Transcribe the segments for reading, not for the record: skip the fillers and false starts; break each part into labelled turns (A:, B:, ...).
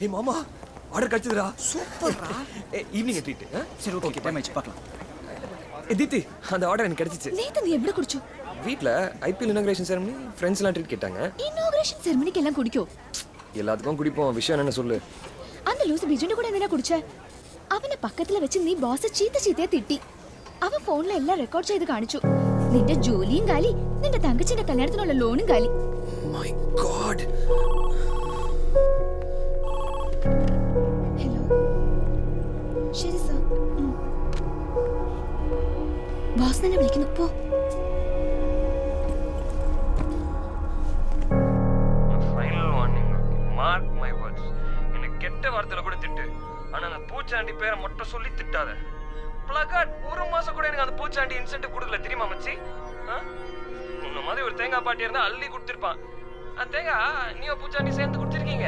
A: ஏய் மாமா ஆர்டர் கிடைச்சதுடா.
B: சூப்பர்ரா.
A: Evening treat.
B: சரி ஓகே டைம் ஆச்சு பார்க்கலாம்.
A: தீப்தி அந்த ஆர்டர் எனக்கு கிடைச்சிச்சு.
C: நேத்து நீ எப்படி குடிச்சோ?
A: வீட்ல ஐபிஎல் இனாகிரேஷன் செரமனி ஃப்ரெண்ட்ஸ் எல்லாம் ட்ரீட் கேட்டாங்க.
C: இனாகிரேஷன் செரமனிக்கு எல்லாம் குடிக்கோ?
A: எல்லாத்துக்கும் குடிப்போம். விஷயம் என்ன சொல்லு?
C: அந்த லூசு பிஜுண்டு கூட என்ன குடிச்ச? അവനെ പക്കത്തില് വെച്ച് നീ ബോസ് ചീത്തയെ തിട്ടി. അവൻ ഫോണിൽ എല്ലാം റെക്കോർഡ് ചെയ്ത് കാണിച്ചു. നിന്റെ ജോലിയും കാലി, നിന്റെ തങ്കച്ചിന്റെ കല്യാണത്തിനുള്ള ലോണും കാലി.
A: My God.
C: ഹലോ. ശരി സർ. ബോസ് എന്നെ വിളിക്കുന്നു. പോ.
A: Final warning. Mark my words. என்ன கெட்ட வார்த்தையில கூட திட்டு. ஆனா அந்த பூச்சாண்டி பேரை மட்டும் சொல்லி திட்டாத. பிளகார்ட் ஒரு மாசம் கூட எனக்கு அந்த பூச்சாண்டி இன்சென்டிவ் கொடுக்கல தெரியுமா மச்சி? உன்ன மாதிரி ஒரு தேங்காய் பாட்டி இருந்தா அள்ளி கொடுத்திருப்பான். அந்த தேங்காய் நீ பூச்சாண்டி சேர்ந்து கொடுத்திருக்கீங்க.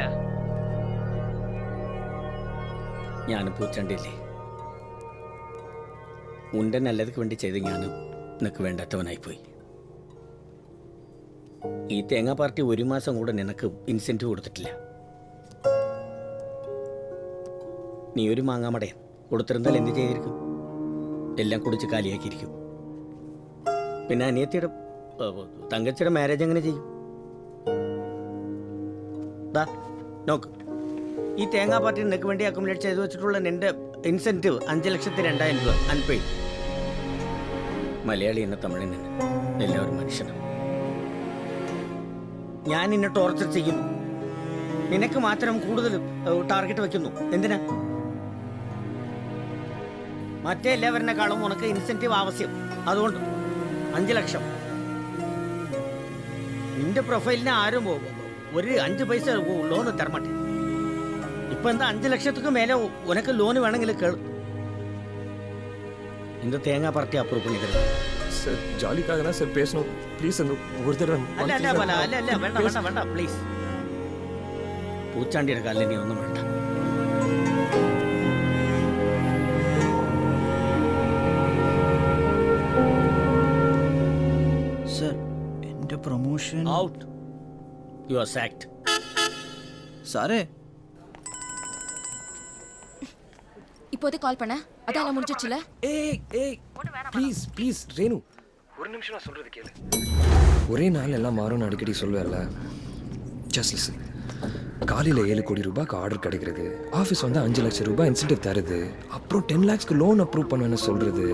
D: ഞാനും പൂച്ചണ്ടില്ലേ ഉന്റെ നല്ലതുക്ക് വേണ്ടി ചെയ്ത് ഞാനും നിനക്ക് വേണ്ടാത്തവനായി പോയി. ഈ തേങ്ങാ പാർട്ടി ഒരു മാസം കൂടെ നിനക്ക് ഇൻസെൻറ്റീവ് കൊടുത്തിട്ടില്ല. നീ ഒരു മാങ്ങാമടയൻ കൊടുത്തിരുന്നാൽ എന്ത് ചെയ്തിരിക്കും? എല്ലാം കുടിച്ച് കാലിയാക്കിയിരിക്കും. പിന്നെ അനിയത്തിയുടെ തങ്കച്ചിയുടെ മാരേജ് എങ്ങനെ ചെയ്യും? ദാ നോക്ക്, ഈ തേങ്ങാ പാർട്ടി നിനക്ക് വേണ്ടി അക്കോമഡേറ്റ് ചെയ്ത് വെച്ചിട്ടുള്ള നിന്റെ ഇൻസെൻറ്റീവ് 5,02,000 രൂപ അൺപെയ്ഡ്. മലയാളി എന്ന തമിഴൻ തന്നെ എല്ലാവരും മനുഷ്യനാണ്. ഞാൻ നിന്നെ ടോർച്ചർ ചെയ്യുന്നു, നിനക്ക് മാത്രം കൂടുതൽ ടാർഗറ്റ് വെക്കുന്നു. എന്തിനാ? മറ്റേ എല്ലാവരിനെക്കാളും ഉനക്ക് ഇൻസെൻറ്റീവ് ആവശ്യം. അതുകൊണ്ട് 5 ലക്ഷം. നിന്റെ പ്രൊഫൈലിന് ആരും ഒരു 5 പൈസ ലോണ് തരമാട്ടെ. ഇപ്പൊ എന്താ 5 ലക്ഷத்துக்கு மேல உனக்கு லோன் வேணுங்கிற கேளு. இந்த தேங்காய் பார்ட்டி அப்ரூவ் பண்ணி தரேன்
A: சார். ஜாலிக்காக தான் சார் பேசணும். ப்ளீஸ் அந்த ஒரு தடவை.
D: അല്ല അല്ല അല്ല അല്ല അല്ല വേണ്ട വേണ്ട വേണ്ട പ്ലീസ്. പൂച്ചാണ്ടിയുടെ കാലിൽ നീ ഒന്നും വേണ്ട.
B: സർ എൻ്റെ promotion
D: out. You are sacked.
B: സാറേ
C: இப்போதே கால் பண்ண. அதான் முடிஞ்சிச்சுல.
A: ஏய் ஏய் ப்ளீஸ் ப்ளீஸ் ரேணு ஒரு நிமிஷம் நான் சொல்றது கேளு. ஒரே நாள் எல்லாம் மாறும்னு அடிக்கடி சொல்லுவேன்ல. Just listen. காலையில் 7 கோடி ரூபாய்க்கு ஆர்டர் கிடைக்கிறது, ஆஃபீஸ் வந்து 5 லட்சம் ரூபாய் இன்சென்டிவ் தருது, அப்புறம் 10 lakhsக்கு லோன் அப்ரூவ் பண்ணுவேன்னு சொல்றது,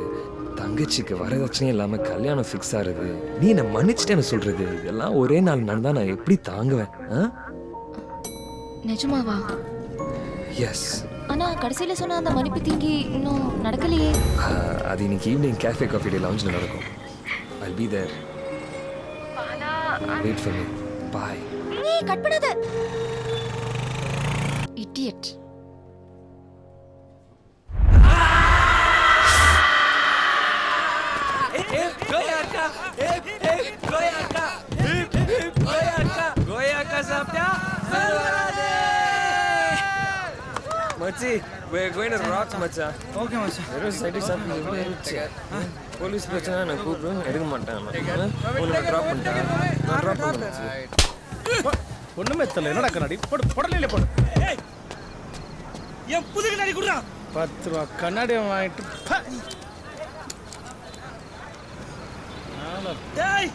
A: தங்கச்சிக்கு வரதட்சணையும் இல்லாமல் கல்யாணம் ஃபிக்ஸ் ஆகுது, நீ என்ன மன்னிச்சிட்டேன்னு சொல்றது, இதெல்லாம் ஒரே நாள் நடந்தா நான் எப்படி தாங்குவேன்?
C: நிஜமாவா?
A: எஸ்.
C: ஆனா கடைசியில சொன்ன அந்த மன்னிப்பு தீங்கி இன்னும் நடக்கலையே.
A: அது இன்னைக்கு ஈவினிங் கேஃபே காஃபி டே லான்ச்சில் நடக்கும். I'll be there. Wait for me. Bye.
C: நீ கட் பண்ணாத. Idiot.
A: மச்சி, we're going to rock மச்சான்.
B: ஓகே மச்சான்.
A: வெறும் சைடு சாப்பிட்டு போலீஸ் பிரச்சனை நான் கூப்பிடுவேன், எடுக்க மாட்டேன். உன்னை ட்ராப் பண்ணிட்டேன். நான் ட்ராப் பண்ணுவேன்.
E: ஒண்ணுமே தெரியல. என்னடா கண்ணாடி போடு, போடலையில போடு.
B: என் புது கண்ணாடி குடுறா.
E: 10 ரூபா கண்ணாடி வாங்கிட்டு
B: டேய்,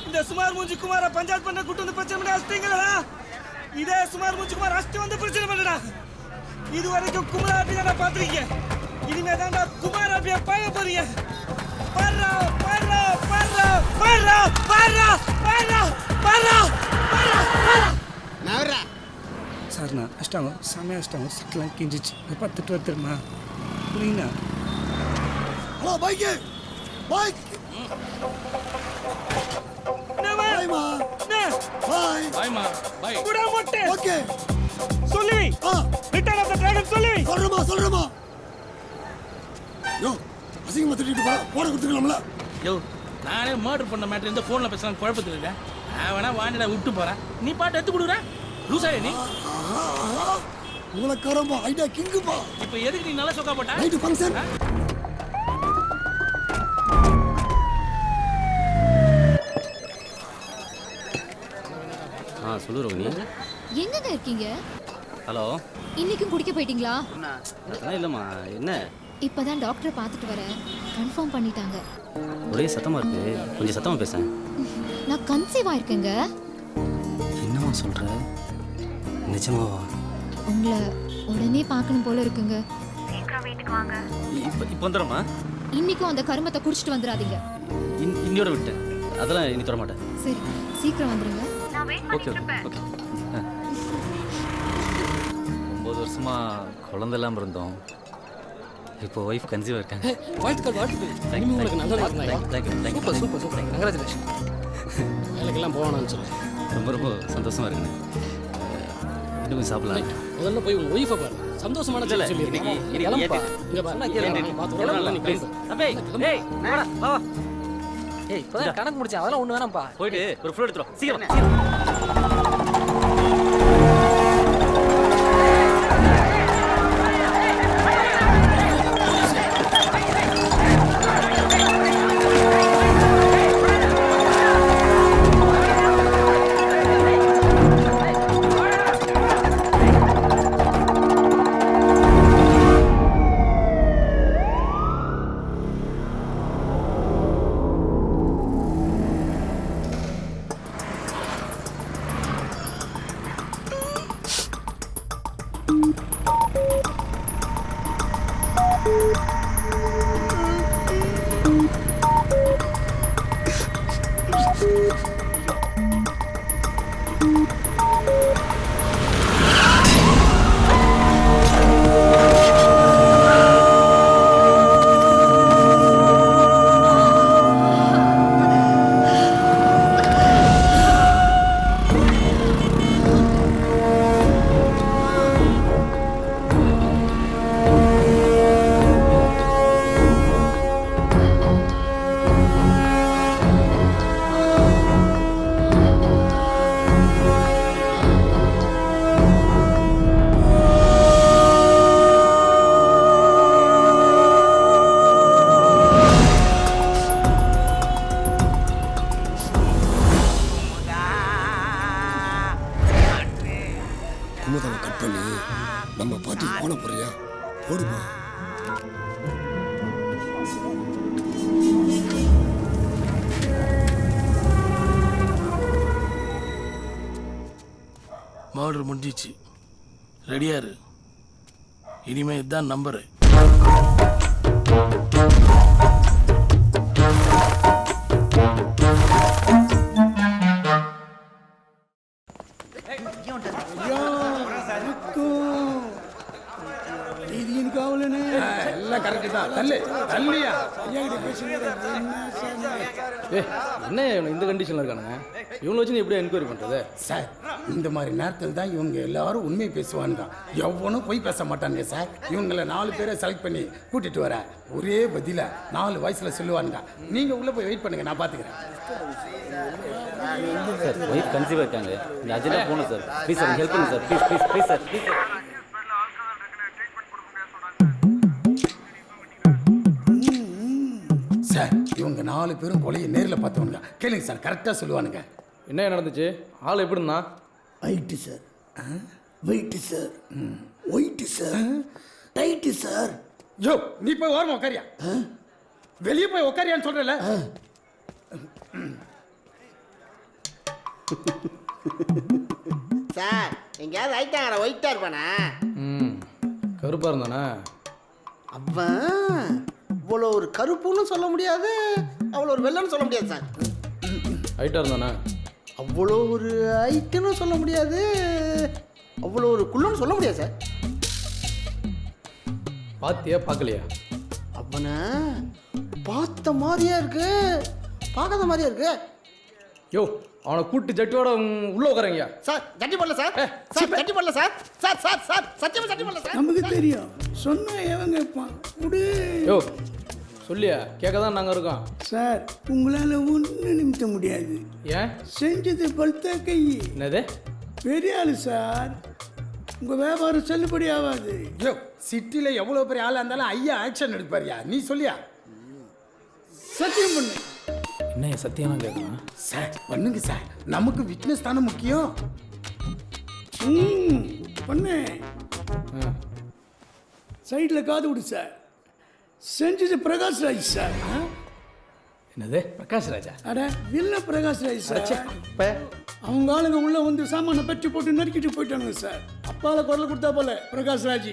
B: இந்த சுமார் மூஞ்சி குமார பஞ்சாயத்து பண்ண கூட்டு வந்து பிரச்சனை பண்ணி அஸ்திங்களா? இதே சுமார் மூஞ்சி குமார் அஸ்தி வந்து பிரச்சனை பண்ணடா. இது வரைக்கும் குமார அப்படியே நான் பாத்துறீங்க. இனிமே தான்டா குமார அப்படியே பாய போறீங்க. பர்ரா பர்ரா பர்ரா பர்ரா பர்ரா பர்ரா பர்ரா பர்ரா நவரா. சார் நான் அஷ்டாங்க சமய அஷ்டாங்க சட்டலாம் கிஞ்சிச்சு. எப்ப திட்டு வந்துருமா புரியுங்க?
F: ஹலோ பைக் பைக்
B: நவமா நே
F: பாய்
E: பாய்மா பாய்.
B: குடா மொட்டை.
F: ஓகே
B: சொல்லி ரிட்டர்ன் ஆஃப் தி டிராகன் சொல்லி
F: சொல்றமா யோ அசிங்கமா திட்டிட்டு போட கொடுத்துக்கலாம்ல.
E: யோ நானே மர்டர் பண்ண மேட்டர் இந்த ஃபோன்ல பேசலாம் குழப்பத்துல இல்ல. நான் வேணா வாண்டிட விட்டு போறேன். நீ பாட்டு எடுத்து கொடுக்குற லூசாயே நீ.
F: உங்களுக்கு ரொம்ப ஐடியா கிங்குப்பா.
E: இப்போ எதுக்கு நீ நல்லா சொக்கா போட்ட?
F: Night function.
G: சொல்லு ரோகிணி.
C: எங்கங்க இருக்கீங்க?
G: ஹலோ.
C: இன்னைக்கும் குடிக்க போயிட்டீங்களா?
G: அதெல்லாம் இல்லைம்மா. என்ன?
C: இப்பதான் டாக்டரை பார்த்துட்டு வரேன். கன்ஃபார்ம் பண்ணிட்டாங்க.
G: ஒரே சத்தமாக இருக்கு, கொஞ்சம் சத்தமாக பேச.
C: நான் கன்சீவ் ஆயிருக்கேங்க.
G: என்னம்மா சொல்கிற? நிஜமாவா?
C: உங்களை உடனே பார்க்கணும் போல இருக்குங்க.
G: இப்போ வந்துடும்மா.
C: இன்னைக்கும் அந்த கருமத்தை குடிச்சிட்டு வந்துடாதீங்க.
G: இன்னியோட விட்டேன், அதெல்லாம் இனி தர மாட்டேன்.
C: சரி, சீக்கிரம் வந்துருங்க.
G: Okay okay. 9 வருஷமா குழந்தை இல்லாமல் இருந்தோம். இப்போ ஒய்ஃப் கன்சீவாக இருக்காங்க.
H: வாழ்த்துக்கள். இனிமே உங்களுக்கு நல்லது நடக்கும். சூப்பர். கங்க்ராச்சுலேஷன். வேலைக்கெல்லாம் போகணும்னு சொல்லு.
G: ரொம்ப சந்தோஷமா இருக்குண்ணே. இன்னும் சாப்பிடலாம்.
H: முதல்ல போய் உங்க ஒய்ஃபை பாரு. சந்தோஷமான சொல்லி இங்க பாரு. கணக்கு முடிச்சேன், அதெல்லாம் ஒண்ணு வேணாம்ப்பா.
G: போயிட்டு ஒரு ஃபுல் எடுத்துரும். சீக்கிரம்.
F: குமுதாவை கட் பண்ணி நம்ம பாட்டிக்கு போன போறியா? போடுமா.
E: மர்டர் முடிஞ்சிச்சு, ரெடியா இரு. இனிமே இதுதான் நம்பரு.
F: இது எனக்கு ஆகலன்னு
B: எல்லாம் கரெக்டு தான். தள்ளியா
H: என்ன இந்த கண்டிஷன்ல இருக்கானுங்க? இவங்களை வச்சு நீ எப்படி என்கொயரி பண்றது?
B: சார், இந்த மாதிரி நேரத்தில் தான் இவங்க எல்லாரும் உண்மையை பேசுவானுங்க. எவனும் போய் பேச மாட்டானுங்க சார். இவங்களை 4 பேரை செலக்ட் பண்ணி கூட்டிட்டு வர ஒரே பதில 4 வயசுல சொல்லுவானுங்க. நீங்க உள்ள போய் வெயிட் பண்ணுங்க, நான் பாத்துக்கிறேன்.
G: சார், ஒய்ஃப் கன்சீவாக இருக்காங்க. இந்த அர்ஜென்ட்டாக போகணும் சார். ப்ளீஸ் சார், ஹெல்ப் பண்ணுங்க சார். Please sir.
B: சார், இவங்க 4 பேரும் கொலையை நேரில் பார்த்தவனுங்க. கேளுங்க சார், கரெக்டாக சொல்லுவானுங்க.
H: என்ன நடந்துச்சு? ஆள் எப்படி இருந்தா?
F: Height sir, weight sir, white sir, tight sir.
B: யோ, நீ போய் ஓரமா உட்காரியா? வெளியே போய் உட்காரியான்னு சொல்றல.
D: சார், எங்கேயாவது ஐட்டாங்கடா ஒயிட்டா இருப்பானா?
H: கருப்பா இருந்தானே.
D: அவன் இவ்வளோ ஒரு கருப்புன்னு சொல்ல முடியாது, அவ்வளோ ஒரு வெள்ளைன்னு சொல்ல முடியாது சார்.
H: ஹைட்டா இருந்தானே.
D: அவ்வளோ ஒரு ஹைட்டுன்னு சொல்ல முடியாது, அவ்வளோ ஒரு குள்ளன்னு சொல்ல முடியாது சார்.
H: பாத்தியா பார்க்கலையா?
D: அவனை பார்த்த மாதிரியா இருக்கு, பார்க்காத மாதிரியா இருக்கு.
H: யோ, அவனை கூட்டு ஜட்டியோட உள்ள உட்காரங்க.
D: சார், ஜட்டி பண்ணல சார். சார், ஜட்டி பண்ணல சார். சார், சத்தியமா ஜட்டி பண்ணல சார்.
F: நமக்கு தெரியும், சொன்னா எவன் கேட்பான்? விடு.
H: யோ, சொல்லியா? கேட்க தான் நாங்கள் இருக்கோம்.
F: சார், உங்களால் ஒன்றும் நிமித்த முடியாது.
H: ஏன்?
F: செஞ்சது பழுத்த கை.
H: என்னது?
F: பெரிய ஆளு சார், உங்கள் வியாபாரம் செல்லுபடி ஆகாது.
B: யோ, சிட்டியில் எவ்வளோ பெரிய ஆளாக இருந்தாலும் ஐயா ஆக்ஷன் எடுப்பாரியா? நீ சொல்லியா?
F: சத்தியம் பண்ணு.
H: என்ன சத்தியம்லாம் கேட்கலாம்?
B: சார், பண்ணுங்க சார், நமக்கு விட்னஸ் தானே முக்கியம்.
I: பண்ணு சைடில் காது விடு சார். செஞ்சது பிரகாஷ் ராஜ் சார்.
E: என்னது பிரகாஷ் ராஜா?
I: அட இல்ல பிரகாஷ் ராஜ் சார். அவங்க ஆளுங்க உள்ள வந்து சாமான பெற்று போட்டு நறுக்கிட்டு போயிட்டாங்க சார். அப்பால குரல் கொடுத்தா போல பிரகாஷ் ராஜ்.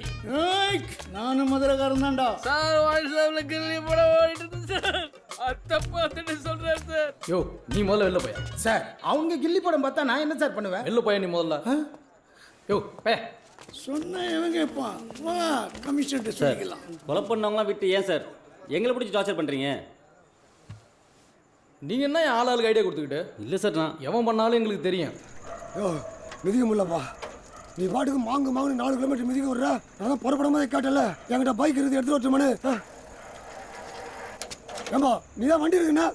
I: நானும் மதுரக்காரன் தான்டா
E: சார். வாட்ஸ்அப்ல கிள்ளி போட ஓடிட்டு சார். அத்தப்பாத்துட்டு சொல்றாரு சார்.
H: யோ நீ முதல்ல வெளில போயா.
B: சார் அவங்க கில்லி படம் பார்த்தா நான் என்ன சார் பண்ணுவேன்?
H: வெளில போயா நீ முதல்ல. யோ பே
I: சொன்னா எவன் கேட்பான்? வா கமிஷனர் சொல்லிக்கலாம்.
G: கொலை பண்ணவங்களாம் விட்டு ஏன் சார் எங்களை பிடிச்சி டார்ச்சர் பண்ணுறீங்க?
H: நீங்கள் என்ன ஆளுக்கு ஐடியா கொடுத்துக்கிட்டு?
G: இல்லை சார், நான்
H: எவன் பண்ணாலும் எங்களுக்கு தெரியும்.
F: யோ மிதிக்க முடியலப்பா. நீ பாட்டுக்கு மாங்கு 4 கிலோமீட்டர் மிதிக்க விட்ற. நான் புறப்படாம கேட்டல என்கிட்ட பைக் இருந்து எடுத்து வரட்டுமானு. ஏம்பா நீ தான் வண்டி இருக்குண்ணா.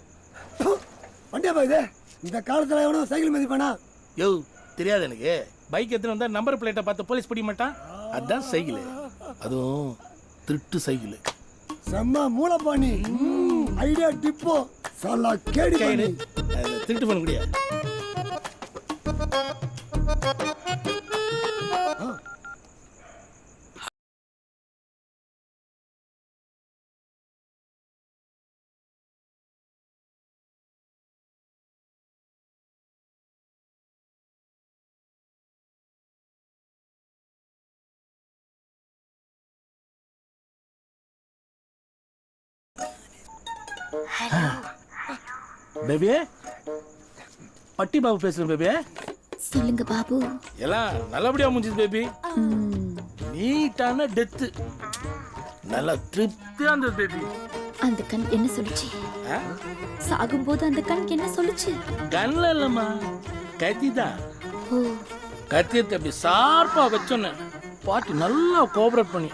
F: வண்டியாப்பா இது? இந்த காலத்தில் எவனோ சைக்கிள் மிதிப்பானா?
E: யோ தெரியாது எனக்கு. பைக் எடுத்துட்டு வந்தா நம்பர் பிளேட்டை பார்த்து போலீஸ் பிடிக்க மாட்டான். அதான் சைக்கிள், அதுவும் திருட்டு சைக்கிள்.
F: செம்ம மூளைப்பாணி. ஐடியா டிப்போ சாலா கேடி பண்ணி
E: திருட்டு பண்ண முடியாது. பேபி, பட்டி பாபு பேசுறேன் பேபி.
C: சொல்லுங்க பாபு.
E: எல்லாம் நல்லபடியா முடிஞ்சது பேபி. நீட்டான டெத்து, நல்லா திருப்தியா இருந்தது பேபி.
C: அந்த கண் என்ன சொல்லுச்சு? சாகும்போது அந்த கண் என்ன சொல்லுச்சு?
E: கண்ணில் இல்லம்மா, கத்திதான்.
C: ஓ,
E: கத்தியத்தை அப்படி ஷார்ப்பா வச்சோன்னு பாட்டி நல்லா கோஆபரேட் பண்ணி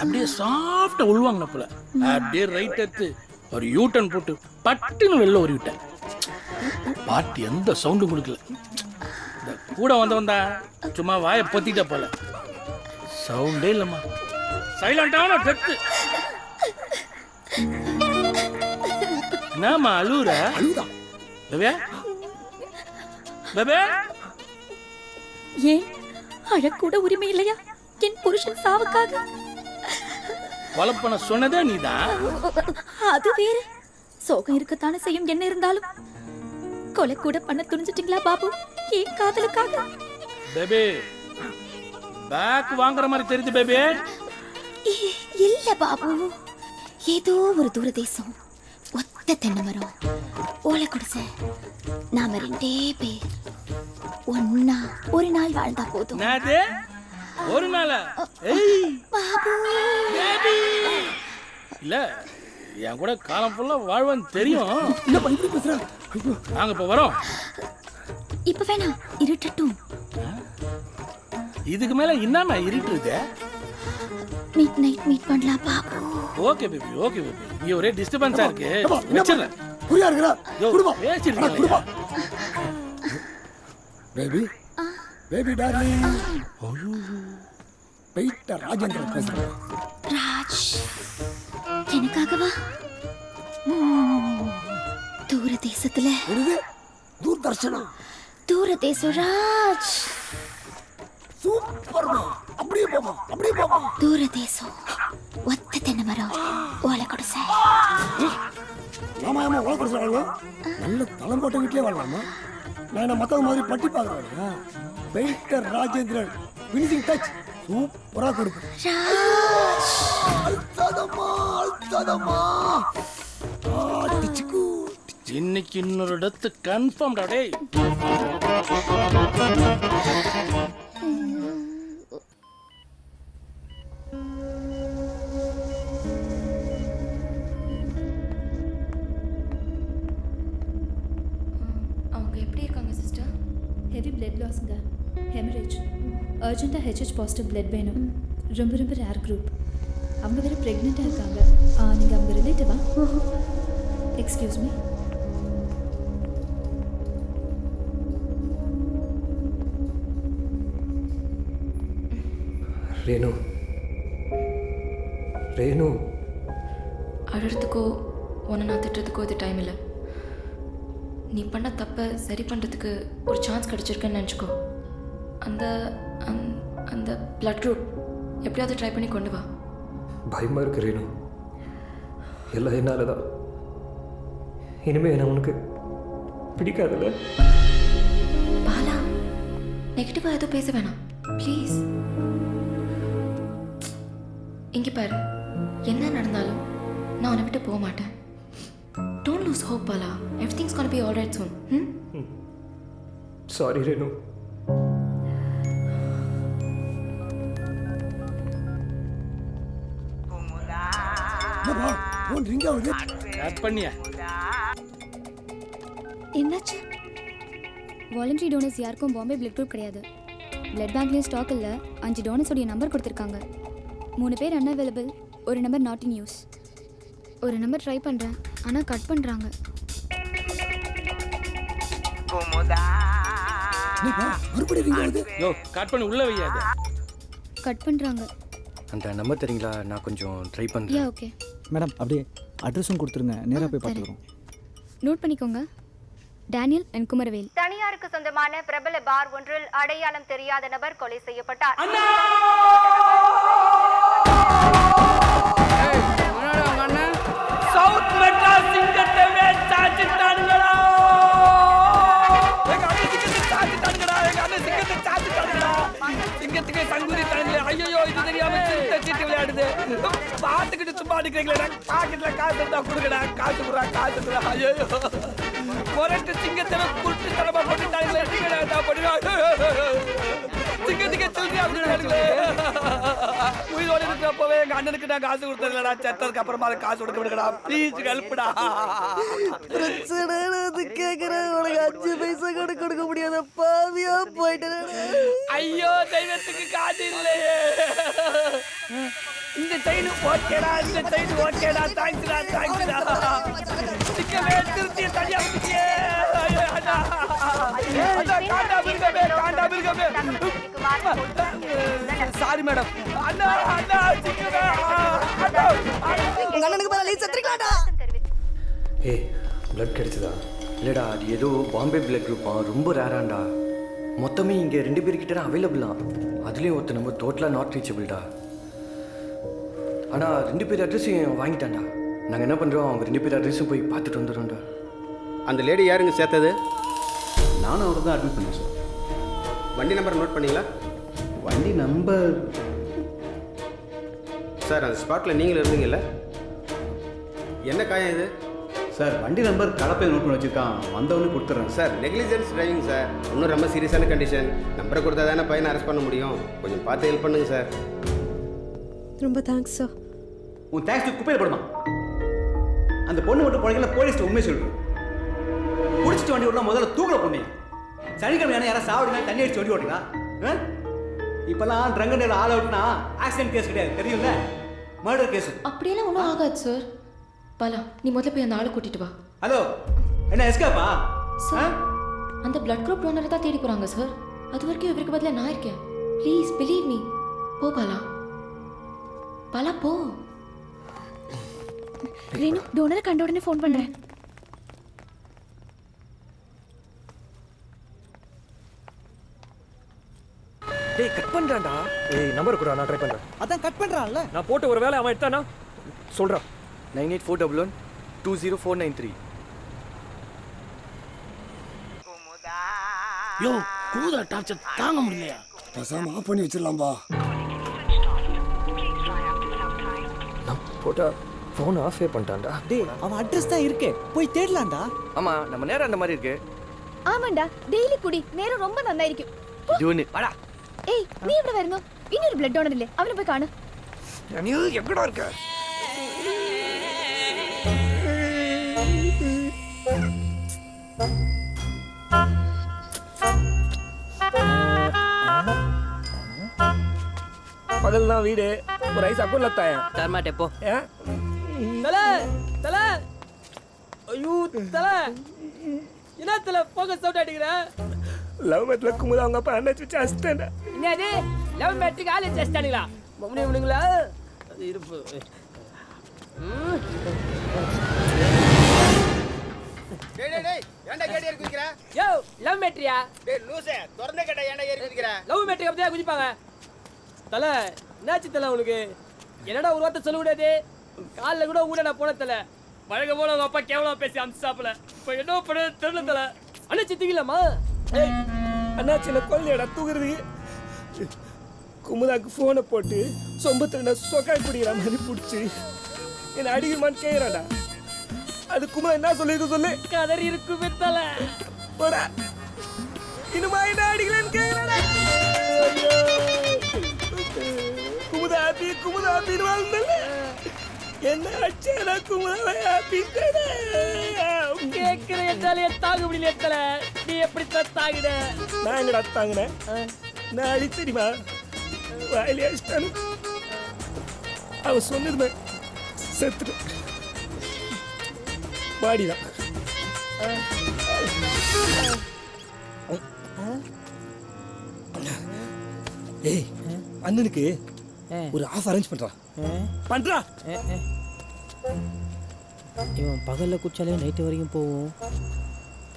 E: அப்படியே சாஃப்டா உள்வாங்கினப்புல அப்படியே ரைட் எடுத்து ஒரு யூட்டன் போட்டு பட்டுன்னு வெளில ஒரு விட்டேன். பாட்டி எந்த சவுண்டும் கொடுக்கல. இந்த கூட வந்தா சும்மா வாயை பொத்திட்ட போல, சவுண்டே இல்லம்மா. சைலண்டான டெத்து. என்னம்மா அழுவுற? பேபே பேபே,
C: ஏன் அழக்கூட உரிமை இல்லையா என் புருஷன் சாவுக்காக?
E: கொலை பண்ண சொன்னதே நீதான்.
C: அது வேற. சோகம் இருக்கத்தானே செய்யும். என்ன இருந்தாலும் கொலை கூட பண்ண துணிஞ்சிட்டீங்களா பாபு ஏன் காதலுக்காக?
E: பேபி பேக் வாங்குற மாதிரி தெரியுது பேபி.
C: இல்ல பாபு, ஏதோ ஒரு தூரதேசம், ஒத்த தென்னை மரம், ஓலை குடிசை, நாம 2 பேர் ஒன்னா ஒரு நாள் வாழ்ந்தா போதும்.
E: நாது ஒரு நாள்.
C: பாபு
E: இல்ல என் கூட காலம் ஃபுல்லா வாழ்வான்னு தெரியும். நாங்க இப்ப வரோம்.
C: இப்ப வேணாம், இருட்டட்டும்.
E: இதுக்கு மேல என்னமா இருட்டுது?
C: மிட் நைட் மீட் பண்ணலாம் Babu.
E: Okay baby, okay baby. இங்க ஒரே டிஸ்டர்பன்ஸா இருக்கு, வச்சிரேன்.
F: புரியா இருக்கா? குடுமா
E: பேசிருக்கீங்க
F: பேபி. Baby darling. பெயிட்ட ராஜேந்திரன் பேசுறேன்.
C: ராஜ், எனக்காகவா? தூரதேசத்துல
F: தூர்தர்ஷனா.
C: தூரதேசம் ராஜ்.
F: சூப்பர். அப்படியே போமா, அப்படியே போமா.
C: தூரதேசம், ஒத்த தென்னை மரம், ஓலை குடிசை.
F: ஆமா ஆமா, ஓலை குடிசை வாழலாம். நல்ல தளம் போட்ட வீட்லயே வாழலாமா? நான் என்ன மத்தவங்க மாதிரி பட்டி பார்க்கறேன். பெயிட்டர் ராஜேந்திரன் ஃபினிஷிங் டச் சூப்பரா கொடுக்கும்.
C: ராஜ்,
F: அல்ததமா அல்ததமா. டிச்சுக்கு
E: இன்னைக்கு இன்னொரு இடத்து கன்ஃபார்ம் டேய்.
J: அவங்க எப்படி இருக்காங்க சிஸ்டர்?
C: ஹெவி பிளட் லாஸ்ங்க, ஹெமரேஜ். அர்ஜென்ட்டாக ஹெச்ஹெச் பாசிட்டிவ் பிளட் வேணும். ரொம்ப ரொம்ப ரேர் குரூப். அவங்க வேறு ப்ரெக்னெண்ட்டாக இருக்காங்க. நீங்கள் அவங்க ரிலேட்டிவா? Excuse me.
A: ரேணு, ரேணு.
J: அழறதுக்கோ உன்னை நான் திட்டுறதுக்கோ இது டைம் இல்லை. நீ பண்ண தப்பை சரி பண்ணுறதுக்கு ஒரு சான்ஸ் கிடச்சிருக்குன்னு நினச்சிக்கோ. அந்த அந்த பிளட் குரூப் எப்படியாவது ட்ரை பண்ணி கொண்டு வா.
A: பயமாக இருக்கு ரேணு. எல்லாம் என்னால் தான். இனிமேல் என்ன உனக்கு பிடிக்காதுல்ல?
J: பாலா, நெகட்டிவாக எதுவும் பேச வேணாம் ப்ளீஸ். இங்கே பாரு, என்ன நடந்தாலும் நான் உன்னை விட்டு போக மாட்டேன். Don't lose hope Bala. Everything's gonna be alright soon.
A: Sorry Renu.
F: Phone ring ஆகுது.
E: கட் பண்ணியா?
K: என்னாச்சு? வாலண்டரி டோனர்ஸ் யாருக்கும் பாம்பே பிளட் குரூப் கிடையாது. பிளட் பேங்க்லேயும் ஸ்டாக் இல்லை. 5 டோனர்ஸோடைய நம்பர் கொடுத்துருக்காங்க. 3 பேர் அன்அவைலபிள், ஒரு நம்பர் நாட் இன் யூஸ். ஒரு நம்பர் ட்ரை பண்ணுறேன், ஆனால் கட் பண்ணுறாங்க.
F: மறுபடியும் ரிங் ஆகுது.
E: யோ கட் பண்ணி உள்ள வையாது.
K: கட் பண்ணுறாங்க.
A: அந்த நம்பர் தெரியுங்களா? நான் கொஞ்சம் ட்ரை
K: யா
A: பண்ணுறேன்.
K: ஓகே.
L: மேடம் அப்படியே அட்ரஸும் கொடுத்துருங்க, நேராக போய் பார்த்துக்குறோம்.
K: நோட் பண்ணிக்கோங்க. Daniel and Kumaravel.
M: தனியாருக்கு சொந்தமான பிரபல பார் ஒன்றில் அடையாளம் தெரியாத நபர் கொலை செய்யப்பட்டார்.
B: சவுத் மெட்ராஸ் சிங்கத்தை சாச்சிட்டானுங்களா? எங்க அண்ணன் சிங்கத்தை சாச்சிட்டானுங்களா? எங்க அண்ணன் சிங்கத்தை சாச்சிட்டானுங்களா? சிங்கத்துக்கு சங்குதி தானுங்களே. ஐயோ, இது தெரியாம சிங்கத்தை சீட்டு விளையாடுது. பாத்துக்கிட்டு சும்மா நிக்கிறீங்களே. பாக்கெட்ல காசு இருந்தா கொடுங்கடா. காசு குடுறா, காசு குடுறா. ஐயோ, முரட்டு சிங்கத்துல குருட்டு தரமா போட்டுட்டாங்களே. சிங்கத்துக்கு சில்லி அப்படின்னாங்களே. உயிரோடு இருக்கிறப்பவே எங்க அண்ணனுக்கு நான் காசு கொடுத்ததுலடா. செத்ததுக்கு அப்புறமா காசு கொடுக்க விடுங்கடா. ப்ளீஸ் ஹெல்ப்டா.
N: பிரச்சனை கேட்கிறேன். உனக்கு 5 பைசா கூட கொடுக்க முடியாத பாவியா போயிட்டு.
B: ஐயோ, தெய்வத்துக்கு காசு இல்லையே. இந்த செயின் ஓகேடா, இந்த செயின் ஓகேடா. தேங்க்ஸ்டா, தேங்க்ஸ்டா. சிக்கவே திருத்தி தனியா விட்டுட்டியே. ஐயோ அண்ணா, அண்ணா காண்டா பிருகமே, காண்டா பிருகமே. Sorry madam. அண்ணா, அண்ணா சிக்கவே. அண்ணா,
N: உங்க அண்ணனுக்கு மேல லீஸ் செத்துறீங்களாடா?
A: ஏய், பிளட் கிடைச்சதா? இல்லைடா, அது ஏதோ பாம்பே பிளட் குரூப்பா, ரொம்ப ரேராண்டா. மொத்தமே இங்கே 2 பேர்கிட்ட தான் அவைலபிளா. அதுலேயும் ஒருத்தர் நம்ம டோட்டலாக நாட் ரீச்சபிள்டா. ஆனால் 2 பேர் அட்ரஸையும் வாங்கிட்டான்டா. நாங்கள் என்ன பண்ணுறோம், அவங்க 2 பேர் அட்ரஸும் போய் பார்த்துட்டு வந்துடும்டா.
O: அந்த லேடி யாருங்க சேர்த்தது?
L: நானும் அவரை தான் அட்மிட் பண்ணேன் சார்.
O: வண்டி நம்பர் நோட் பண்ணீங்களா?
L: வண்டி நம்பர்
O: சார், அந்த ஸ்பாட்டில் நீங்களும் இருந்தீங்கல்ல? என்ன காயம் இது?
L: சார், வண்டி நம்பர் கலப்பையில் நோட் பண்ணி வச்சுருக்கான். வந்தவொடனே கொடுத்துட்றேன்
O: சார். Negligence driving sir. இன்னும் ரொம்ப சீரியஸான கண்டிஷன். நம்பரை கொடுத்தா தானே பையனை அரெஸ்ட் பண்ண முடியும். கொஞ்சம் பார்த்து ஹெல்ப் பண்ணுங்க சார்.
N: ரொம்ப தேங்க்ஸ் சார்.
L: உன் தேங்க்ஸ் குப்பையில் போடுமா? அந்த பொண்ணு மட்டும் போனீங்களா? போலீஸ்ட்டு உண்மை சொல்லுவேன். குடிச்சிட்டு வண்டி ஓட்டலாம், முதல்ல தூக்கல பொண்ணு. சனிக்கிழமை யாரும் சாவடினா தண்ணி அடிச்சு வண்டி ஓட்டுங்களா? இப்போல்லாம் ட்ரங்க் நேரில் ஆள் அவுட்னா ஆக்சிடென்ட் கேஸ் கிடையாது, தெரியும்ல? Murder case.
J: அப்படியெல்லாம் ஒன்றும் ஆகாது சார். பாலா, நீ முதல்ல போய் அந்த ஆளை கூட்டிட்டு வா.
L: ஹலோ, என்ன எஸ்கேப்பா?
J: சார், அந்த பிளட் குரூப் டோனரை தான் தேடி போகிறாங்க சார். அது வரைக்கும் இவருக்கு பதிலாக நான் இருக்கேன். Please believe me. போ பாலா, பாலா போ.
K: ரேணு, டோனரை கண்ட உடனே ஃபோன் பண்ணுறேன்.
A: டேய், கட் பண்ணுறான்டா. ஏய், நம்பர் கூட நான் ட்ரை பண்ணுறேன்.
N: அதான் கட் பண்றான்ல.
A: நான் போட்டு ஒரு வேலை அவன் எடுத்தானா சொல்கிறான். 9841120493.
E: யோ, கூதா டார்ச்சர் தாங்க முடியலையா?
F: பேசாம ஆஃப் பண்ணி வச்சிடலாம்பா.
A: நான் போட்டா ஃபோன் ஆஃபே பண்ணிட்டான்டா.
N: டேய், அவன் அட்ரஸ் தான் இருக்கே, போய் தேடலாம்டா.
A: ஆமாம், நம்ம நேரம் அந்த மாதிரி இருக்கு.
K: ஆமாண்டா, டெய்லி குடி, நேரம் ரொம்ப நல்லா இருக்கும்.
A: இது ஒன்று வாடா.
K: ஏய், நீ எവിടെ வரங்க? இன்னொரு பிளட் டோனர் இல்லை, அவனை போய் காணு.
A: நீ எங்கடா இருக்க? பகல் வீடு ஒரு ஐஸ் அக்குள்ள தாயன்
D: தரமாட்டே போ. தல தல, ஐயோ தல, என்ன தல ஃபோக்கஸ் அவுட் அடிக்கிற?
A: லவ் மேட்ல குமுதா அவங்க அப்பா அண்ணாச்சி வச்சு அசிஸ்டன்ட்.
D: என்னது லவ் மேட்ரிக் ஆளே அடிச்சிட்டானுங்களா? மம்மனி இவனுங்களா? அது இருப்பு.
O: டேய் டேய் டேய், ஏன்டா கேடி ஏறி குதிக்கற?
D: யோ, லவ் மேட்ரியா?
O: டேய் லூசே, தொறந்த கேட்ட ஏன்டா ஏறி குதிக்கற?
D: லவ் மேட்ரிக் அப்படியே குதிப்பாங்க.
P: தலை என்னாச்சு தலை உனக்கு? என்னடா ஒரு வார்த்தை சொல்ல முடியாது? காலில் கூட ஊடா போன தலை. பழக போல உங்க அப்பா கேவலம் பேசி அமிச்சாப்புல. இப்போ என்ன பண்ண தெரியல தலை. அண்ணாச்சி தூங்கிலாமா?
B: ஏய் அண்ணாச்சி என்ன கொல்லையடா தூங்குறது. குமுதாக்கு ஃபோனை போட்டு சொம்பத்துல சொக்காய் பிடிக்கிற மாதிரி பிடிச்சி என்னை அடிக்குமான்னு கேட்குறாடா. அது குமுதா என்ன சொல்லிருக்கு சொல்லு.
P: கதறி இருக்குமே தலை.
B: போடா இனிமா என்ன அடிக்கலன்னு கேட்குறாடா. குமுதா ஹாப்பின்னு வாழ்ந்தல என்ன அடிச்சா குமுதாவை ஹாப்பி
P: கேட்கிற எத்தாலே தாங்க முடியல எத்தல. நீ எப்படி தாங்கிட?
B: நான் எங்கடா தாங்கினேன்? நான் அடி தெரியுமா வாயிலே அடிச்சிட்டானு. அவன் சொன்னதுமே செத்துட்டு பாடிதான். ஏய் அண்ணனுக்கு ஒரு ஆஃப் அரேஞ்ச் பண்றா.
P: இவன் பகலில் குச்சாலே நைட்டு வரைக்கும் போவோம்.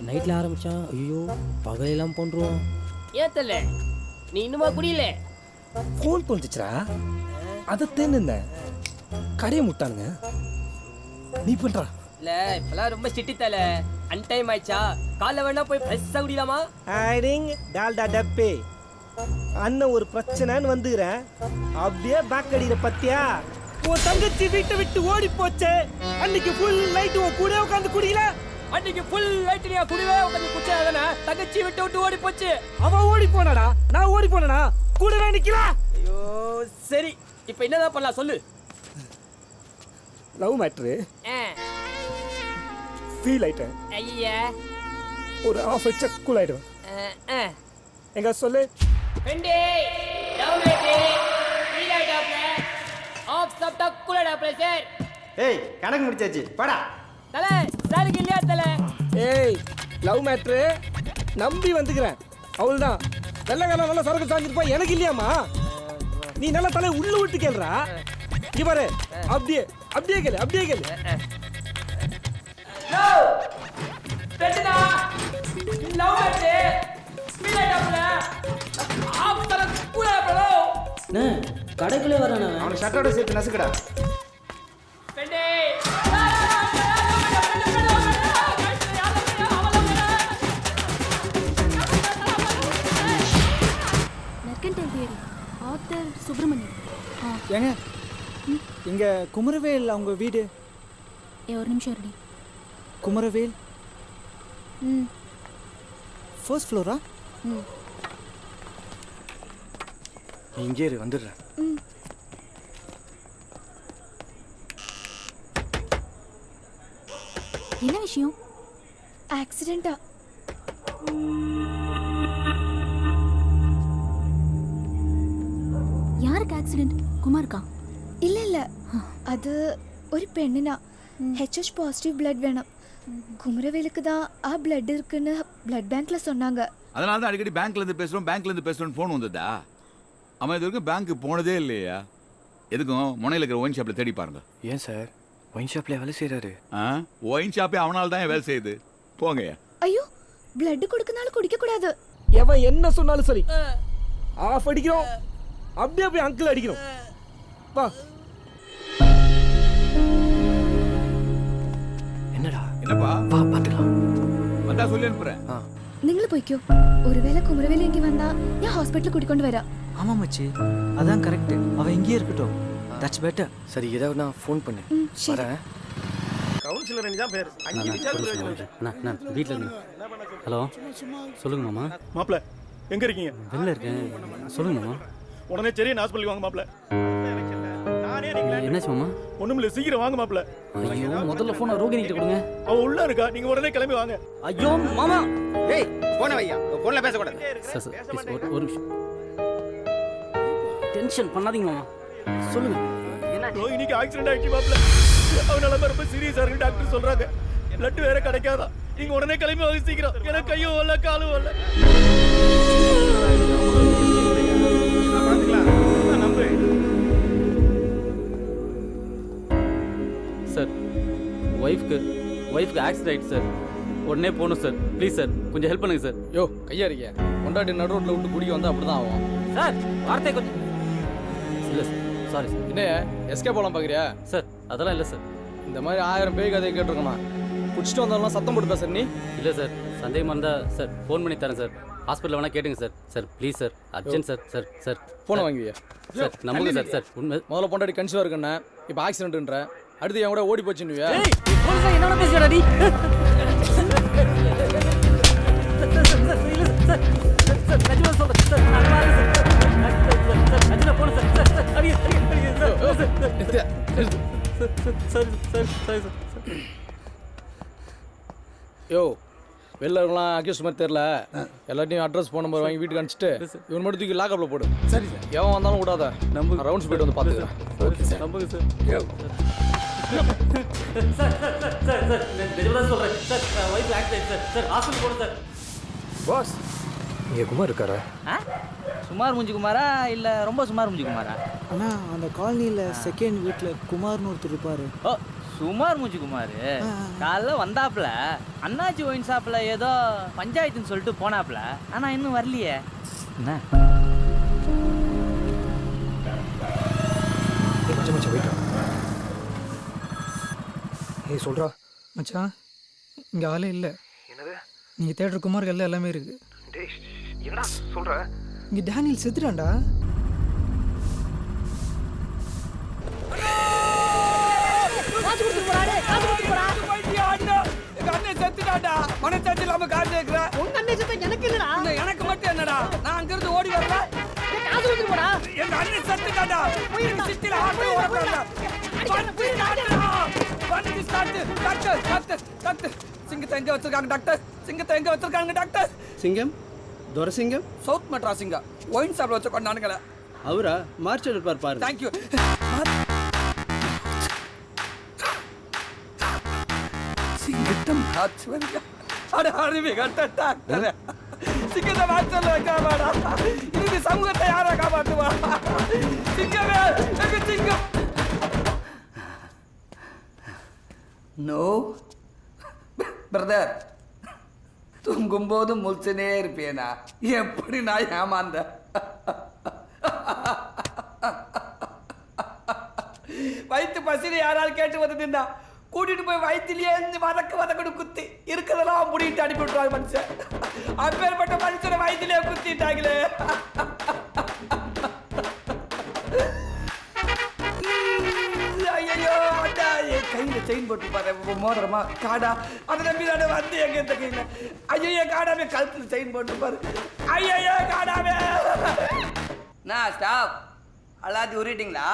P: நைட்டில் ஆரம்பிச்சான் ஐயோ பகலெல்லாம் போன்றுவோம். ஏன் தெரியல நீ இன்னுமா குடியில?
B: ஃபோன் தோணுச்சுடா அதை தேன்னு கரையை முட்டானுங்க. நீ பண்றா
P: இல்ல இப்பெல்லாம் ரொம்ப சிட்டி தலை. அன்டைம் ஆயிடுச்சா காலைல வேணா போய் ஃப்ரெஷ்ஷாக குடிக்கலாமா?
B: ஐடிங் டால்டா டப்பே. அண்ணன் ஒரு பிரச்சனைன்னு வந்துக்கிறேன் அப்படியே பேக் அடிக்கிற பத்தியா? உன் தங்கச்சி வீட்டை விட்டு ஓடி போச்சு. அன்னைக்கு ஃபுல் நைட் உன் கூட உட்காந்து குடிக்கல.
P: அன்னைக்கு ஃபுல் நைட் நீ குடிவே உட்காந்து குச்சாதானே தங்கச்சி விட்டு ஓடி போச்சு.
B: அவன் ஓடி போனாடா, நான் ஓடி போனேனா? கூடவே நிக்கல.
P: ஐயோ சரி இப்போ என்னதான் பண்ணலாம் சொல்லு.
B: லவ் மேட்ரு ஃபீல் ஆயிட்டேன்.
P: ஐயா
B: ஒரு ஆஃப் வச்சா கூல் ஆயிடும். எங்க சொல்லு.
P: வெண்டே டவுன்லேட் ஃபீல் ஆயிட்டாப்ல. ஆஃப் சாப்பிட்டா கூல் ஆயிட்டாப்ல சார்.
L: ஏய் கணக்கு முடிச்சாச்சு பாடா.
P: தலை சாருக்கு இல்லையா தலை?
B: ஏய் லவ் மேட்ரு நம்பி வந்துக்கிறேன் அவள்தான். நல்ல காலம் நல்ல சரக்கு சாஞ்சிருப்பா எனக்கு இல்லையாமா? நீ நல்ல தலை உள்ள விட்டு கேள்றா. இங்க பாரு அப்படியே கேளு.
P: பெட்டனா லவ் மேட்ரு ஃபீல் ஆயிட்டாப்ல. ஆஃப் தர கூல் ஆயிட்டாப்ல.
D: கடைக்குள்ளே வரானே
L: அவனை ஷர்ட்டோட சேர்த்து நசுக்கடா.
P: வெண்டே
K: மெர்கன்டைல் தியரி ஆத்தர் சுப்பிரமணியம்.
B: ஏங்க இங்க குமரவேல் அவங்க வீடு.
K: ஒரு நிமிஷம் இருடி.
B: Kumaravel first Flora? இங்கே இரு வந்துடுறேன்.
K: என்ன விஷயம்? ஆக்சிடென்ட்டா? யாருக்கு ஆக்சிடென்ட்? குமாருக்கா? இல்ல அது ஒரு பெண்ணுனா HH பாசிட்டிவ் பிளட் வேணும். குமரவேலுக்கு தான் பிளட் இருக்குன்னு பிளட் பேங்க்ல சொன்னாங்க.
Q: அதனால தான் அடிக்கடி பேங்க்லேருந்து பேசுகிறோன்னு ஃபோன் வந்ததா? அவன் இது வரைக்கும் பேங்க்கு போனதே இல்லையா? எதுக்கும் முனையில் இருக்கிற ஒயின் ஷாப்பில் தேடி பாருங்க.
A: ஏன் சார் ஒயின் ஷாப்ல வேலை செய்கிறாரு?
Q: ஒயின் ஷாப்பே அவனால தான் வேலை செய்யுது. போங்க.
K: ஐயோ பிளட் கொடுக்கனாலும் குடிக்க கூடாது.
B: எவன் என்ன சொன்னாலும் சரி ஆஃப் அடிக்கிறோம். அப்படியே அங்கிள் அடிக்கிறோம். வா.
Q: என்னப்பா
A: வா பார்த்துக்கலாம்.
Q: வந்தா சொல்லி அனுப்புறேன்.
K: நீங்களும் போய்க்கோ. ஒருவேளை குமரவேல் இங்கே வந்தா ஏன் ஹாஸ்பிட்டல் கூட்டிக்கொண்டு வரா?
A: ஆமாம் மச்சி அதான் கரெக்ட். அவன் இங்கேயே இருக்கட்டும். That's better. சரி ஏதாவது நான் ஃபோன் பண்ணு வரேன்.
L: கவுன்சிலர் நீ தான் பேர். 5 நிமிஷம்
G: நான் வீட்டில் இருக்கேன். ஹலோ சொல்லுங்க மாமா.
L: மாப்ள எங்க இருக்கீங்க?
G: வெளில இருக்கேன். சொல்லுங்க மாமா.
L: உடனே சரி ஹாஸ்பிட்டல் வாங்க மாப்ள.
G: என்னாச்சு மாமா?
L: ஒண்ணுமில்ல சீக்கிரம் வாங்க மாப்ள.
G: ஐயோ முதல்ல ஃபோனை ரோகிணி கிட்ட கொடுங்க.
L: அவ உள்ள இருக்கா. நீங்க உடனே கிளம்பி வாங்க.
G: ஐயோ மாமா.
L: டேய் போன வையா. போன்ல பேச கூடாது.
G: சார் ஒரு நிமிஷம். டென்ஷன் பண்ணாதீங்க மாமா. சொல்லுங்க.
L: ரோஹிணிக்கு ஆக்சிடென்ட் ஆயிடுச்சு மாப்ள. அவனால ரொம்ப சீரியஸா இருக்கு டாக்டர் சொல்றாங்க. பிளட் வேற கிடைக்காதா. நீங்க உடனே கிளம்பி வாங்க சீக்கிரம். எனக்கு கையும் வரல காலும் வரல. பாத்துக்கலாம். நம்பு.
G: சார் ஒய்ஃப்க்கு ஆக்சிடென்ட் ஆயிடுச்சு சார். உடனே போகணும் சார். ப்ளீஸ் சார் கொஞ்சம் ஹெல்ப் பண்ணுங்க சார்.
H: யோ கையா இருக்கியா? கொண்டாட்டி நடு ரோட்டில் விட்டு குடிக்க வந்தால் அப்படி தான் ஆகும்
P: சார் வார்த்தை கொஞ்சம்
G: இல்லை சார் சாரி சார்.
H: என்ன எஸ்கே போகலாம் பார்க்குறியா?
G: சார் அதெல்லாம் இல்லை சார்.
H: இந்த மாதிரி 1000 பேய் கதையை கேட்டிருக்கோமா? குடிச்சிட்டு வந்தாலும் சத்தம் போட்டு பேசுற நீ?
G: இல்லை சார், சந்தேகமாக இருந்தால் சார் ஃபோன் பண்ணி தரேன் சார். ஹாஸ்பிட்டலில் வேணால் கேட்டுங்க sir. Sir please sir, urgent sir. Sir sir
H: ஃபோனை வாங்குவியா?
G: சார் நம்புங்க சார். சார் உண்மை
H: முதல்ல பொண்டாடி கன்சிவாக இருக்குண்ணே, இப்போ ஆக்சிடென்ட்ன்ற, அடுத்து என் கூட ஓடி போச்சுன்னுவியா?
D: என்னோட பேசுறடி?
H: யோ வெளில இருக்கலாம் அக்யூஸ்ட் மாதிரி தெரில, எல்லாத்தையும் அட்ரஸ் ஃபோன் நம்பர் வாங்கி வீட்டுக்கு அனுப்பிச்சிட்டு இவன் மட்டும் தூக்கி லாக்கப்பில் போடு.
F: சரி சார்.
H: எவன் வந்தாலும் விடாத, நம்ம ரவுண்ட்ஸ் போயிட்டு வந்து பார்த்துக்கிறேன்.
G: ஓகே சார், நம்புங்க sir. Sir sir sir sir sir நிஜமாக சொல்கிறேன் சார். வயசு ஆக்சிடென்ட் சார். சார் ஹாஸ்பிட்டல் போகணும் சார்.
A: பாஸ் இங்கே குமார் இருக்காரா?
D: சுமார் மூஞ்சி குமாரா இல்லை ரொம்ப சுமார் மூஞ்சி குமாரா?
B: அண்ணா அந்த காலனியில் செகண்ட் வீட்டில் குமார்னு ஒருத்தர் இருப்பார்.
D: ஓ சுமார் மூஞ்சி குமார் காலைல வந்தாப்புல அண்ணாச்சி ஒயின் ஷாப்பில் ஏதோ பஞ்சாயத்துன்னு சொல்லிட்டு போனாப்புல, ஆனால் இன்னும் வரலையே. என்ன
A: மச்சான் மச்சான் வெயிட். ஏய் சொல்கிறா
B: மச்சான் இங்கே ஆளே இல்லை.
A: என்னது?
B: நீங்கள் தேட்டர் குமார்கள் எல்லாமே இருக்குது.
A: டேய் என்னடா சொல்கிற?
B: இங்கே டேனியல் செத்துட்டான்டா.
R: மனசாட்சி இல்லாம காசு கேட்கிறேன். உங்க அண்ணன் செத்த எனக்கு இல்லடா. எனக்கு மட்டும் என்னடா? நான் அங்க இருந்து ஓடி வரல. காசு கொடுத்து போடா. எங்க அண்ணன் செத்துட்டாடா. சிட்டில ஆட்டோ ஓடுறாங்க. வண்டி ஸ்டார்ட். டாக்டர் டாக்டர் டாக்டர் சிங்கத்தை எங்க வச்சிருக்காங்க டாக்டர்? சிங்கத்தை எங்க வச்சிருக்காங்க டாக்டர்?
L: சிங்கம் துரசிங்கம்
R: சவுத் மெட்ராஸிங்க ஒயின் ஷாப்ல வச்சு கொண்டானுங்களே.
L: அவரா மார்ச்சல் இருப்பார் பாரு.
R: தேங்க்யூ. சிங்கத்தை மார்ச் வருங்க. அட அறிவி கட்ட டாக்டர் சிங்கத்தை மார்ச்சல் வைக்காமாடா. இது சமூகத்தை யாரா காப்பாற்றுவா? சிங்கமே எங்க சிங்கம். நோ பிரதர், தூங்கும்போது முழிச்சுனே இருப்பேனா? எப்படி நான் ஏமாந்த? வயிற்று பசில யாராவது கேட்டு வந்துட்டா கூட்டிட்டு போய் வயிற்றுலயே இருந்து வதக்கடு குத்தி இருக்கிறதெல்லாம் முடிட்டு அனுப்பி விட்டுருவாங்க மனுஷன். அப்பேற்பட்ட மனுஷனை வயிற்றுலயே குத்திட்டாங்களே. ஐயோ அண்ணா, என் கையில செயின் போட்டு பாரு மோதிரமா காடா, அதை நம்பி தானே வந்து எங்க இந்த கையில. ஐயோ காடாவே கழுத்துல செயின் போட்டு பாரு. ஐயோ காடாவே. நான் ஸ்டாப் எல்லாத்தையும் உருட்டிங்களா?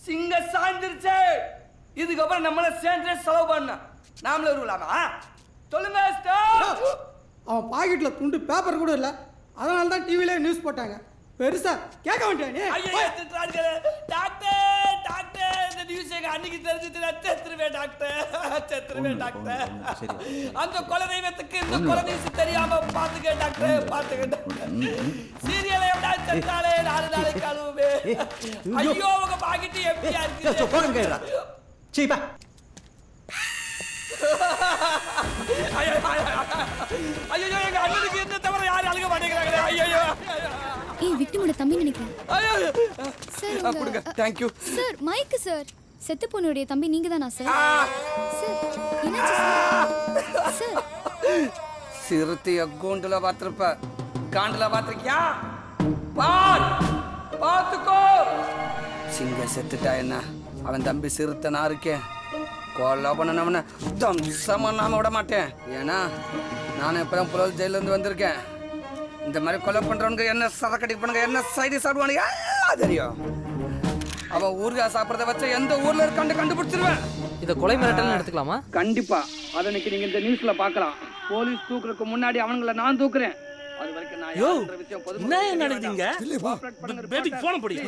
R: சிங்க சாய்ந்துருச்சு. இதுக்கப்புறம் நம்மள சேர்ந்து செலவு பண்ண நாமளே உருவலாமா? சொல்லுங்க ஸ்டாப்.
B: அவன் பாக்கெட்டில் துண்டு பேப்பர் கூட இல்லை, அதனால தான் டிவியிலே நியூஸ் போட்டாங்க. பெருசா கேட்க வேண்டிய
R: டாக்டர் டாக்டர் இந்த நியூஸ் எங்க அன்னைக்கு தெரிஞ்சது செத்துருவேன் டாக்டர், செத்துருவேன் டாக்டர். அந்த கொலை தெய்வத்துக்கு இந்த கொலை நியூஸ் தெரியாம பாத்துக்க டாக்டர், பாத்துக்க டாக்டர். சீரியலை எப்படி செத்தாலே 4 நாளைக்கு அழுவே. ஐயோ உங்க பாக்கெட் எப்படியா இருக்கு?
L: போங்க கேக்குறா சீப்பா.
R: ஐயோ எங்க அண்ணனுக்கு என்ன தவிர யாரும் அழுக மாட்டேங்கிறாங்களே. ஐயோ
K: ஏய் விக்டிமோட தம்பி நினைக்கிறேன். சார்
R: கொடுங்க. Thank you
K: sir. Mike sir. செத்து பொண்ணுடைய தம்பி நீங்க தானா சார்? சார் என்னாச்சு சார்? சார்
R: சிறுத்தைய கூண்டுல பார்த்திருப்ப, காண்டுல பார்த்திருக்கியா? பார்த்துக்கோ. சிங்க செத்துட்டா என்ன, அவன் தம்பி சிறுத்தை நான் இருக்கேன். கொலை பண்ணவன தம்சமா நாம விட மாட்டேன். ஏன்னா நானும் இப்பதான் புலல் ஜெயில இருந்து வந்திருக்கேன். இந்த மாதிரி கொலை பண்றவனுக்கு என்ன சரக்கடி பண்ணுங்க, என்ன சைடு சாப்பிடுவானுங்க தெரியும். அவன் ஊருகா சாப்பிட்றத வச்சு எந்த ஊர்ல இருக்கான்னு கண்டுபிடிச்சிருவேன்.
G: இதை கொலை மிரட்டல்னு எடுத்துக்கலாமா?
R: கண்டிப்பா. அதனைக்கு நீங்க இந்த நியூஸ்ல பார்க்கலாம். போலீஸ் தூக்குறதுக்கு முன்னாடி அவங்கள நான் தூக்குறேன். அது வரைக்கும் நான்
E: என்ன நடக்குதுங்க? பேபிக்கு போன் போடி.